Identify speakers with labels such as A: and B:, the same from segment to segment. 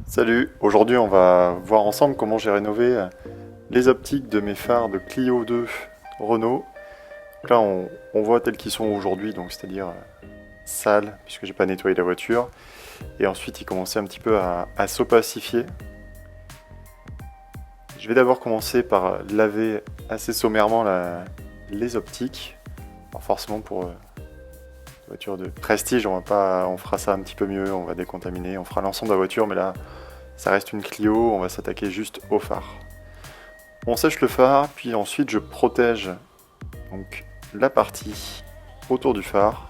A: Salut, aujourd'hui on va voir ensemble comment j'ai rénové les optiques de mes phares de Clio 2 Renault. Donc là on voit tels qu'ils sont aujourd'hui, donc c'est-à-dire sales, puisque j'ai pas nettoyé la voiture. Et ensuite il commençait un petit peu à s'opacifier. Je vais d'abord commencer par laver assez sommairement les optiques. Alors forcément pour voiture de prestige, on fera ça un petit peu mieux, on va décontaminer, on fera l'ensemble de la voiture, mais là ça reste une Clio, on va s'attaquer juste au phare. On sèche le phare, puis ensuite je protège donc la partie autour du phare.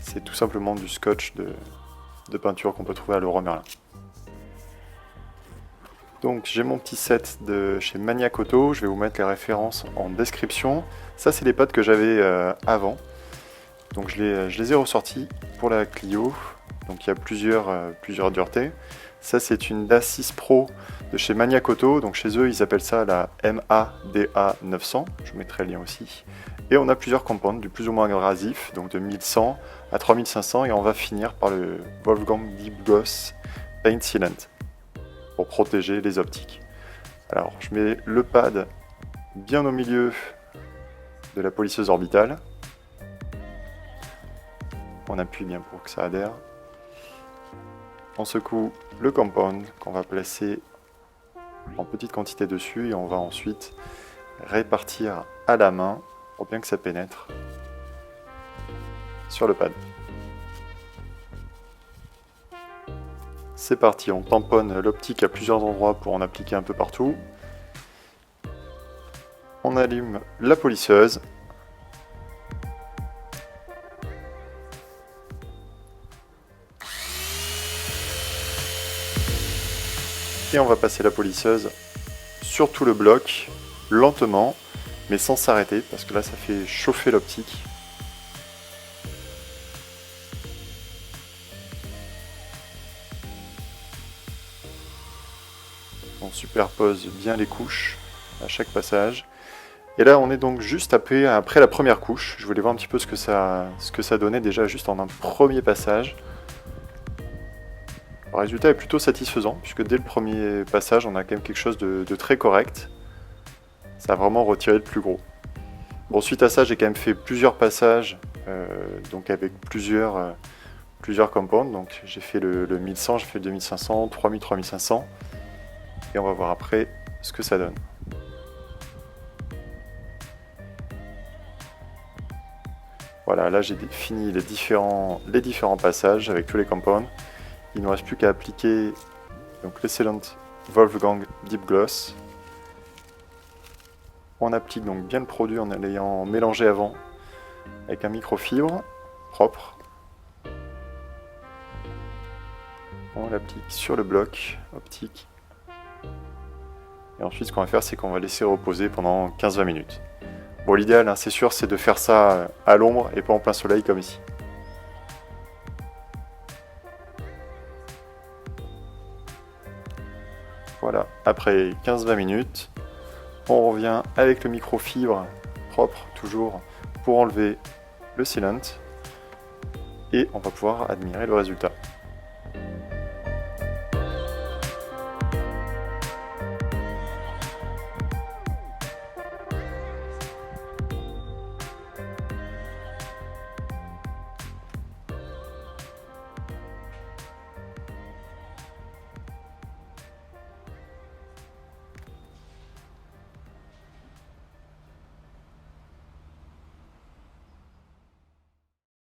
A: C'est tout simplement du scotch de peinture qu'on peut trouver à Leroy Merlin. Donc j'ai mon petit set de chez Maniac Auto, je vais vous mettre les références en description. Ça c'est les pattes que j'avais avant. Donc je les ai ressortis pour la Clio. Donc il y a plusieurs duretés. Ça c'est une DA6 Pro de chez Maniac Auto. Donc chez eux ils appellent ça la MADA 900. Je vous mettrai le lien aussi. Et on a plusieurs compounds du plus ou moins abrasif, donc de 1100 à 3500, et on va finir par le Wolfgang Deep Gloss Paint Sealant pour protéger les optiques. Alors je mets le pad bien au milieu de la polisseuse orbitale. On appuie bien pour que ça adhère. On secoue le compound qu'on va placer en petite quantité dessus et on va ensuite répartir à la main pour bien que ça pénètre sur le pad. C'est parti, on tamponne l'optique à plusieurs endroits pour en appliquer un peu partout. On allume la polisseuse. Et on va passer la polisseuse sur tout le bloc, lentement, mais sans s'arrêter, parce que là ça fait chauffer l'optique. On superpose bien les couches à chaque passage. Et là on est donc juste après la première couche. Je voulais voir un petit peu ce que ça donnait déjà juste en un premier passage. Le résultat est plutôt satisfaisant, puisque dès le premier passage, on a quand même quelque chose de très correct. Ça a vraiment retiré le plus gros. Bon, suite à ça, j'ai quand même fait plusieurs passages, donc avec plusieurs compounds. Donc j'ai fait le 1100, j'ai fait le 2500, 3000, 3500. Et on va voir après ce que ça donne. Voilà, là j'ai fini les différents passages avec tous les compounds. Il ne nous reste plus qu'à appliquer l'excellent Wolfgang Deep Gloss. On applique donc bien le produit en l'ayant mélangé avant avec un microfibre propre. On l'applique sur le bloc optique. Et ensuite ce qu'on va faire, c'est qu'on va laisser reposer pendant 15-20 minutes. Bon, l'idéal, hein, c'est sûr, c'est de faire ça à l'ombre et pas en plein soleil comme ici. Voilà, après 15-20 minutes, on revient avec le microfibre propre toujours pour enlever le sealant et on va pouvoir admirer le résultat.